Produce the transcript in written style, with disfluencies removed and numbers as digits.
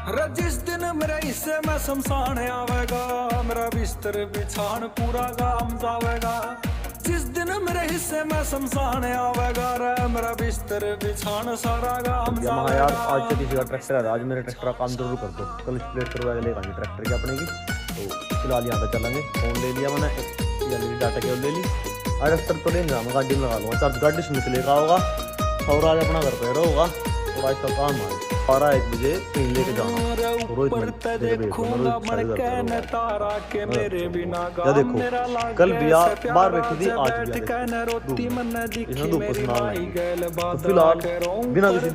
जिस दिन मेरे हिस्से में शमशान आवेगा, मेरा बिस्तर बिछान पूरा गाम जावेगा। जिस दिन मेरे हिस्से में शमशान आवेगा रे, मेरा बिस्तर बिछान सारा गाम जावेगा। यार आज से किसी का ट्रैक्टर है, आज मेरे ट्रैक्टर का काम जरूर कर दो। कल स्प्लिट करवा के लेगा ट्रैक्टर की अपने की। तो फिलहाल यहाँ पे चलेंगे। फोन ले लिया मैंने, डाटा केबल ले ली। ट्रैक्टर तो लेंगे, मैं गाड़ी में लगा लूँगा चार्ज। गाड़ी स्मिथ लेकर होगा और आज अपना घर पे होगा। और आज का काम है 12-1 बजे ट्रेन लेके जाना। या देखो कल भी बाहर बैठी थी, आज भी धूप, इसमें धूप को सुना। तो फिलहाल बिना किसी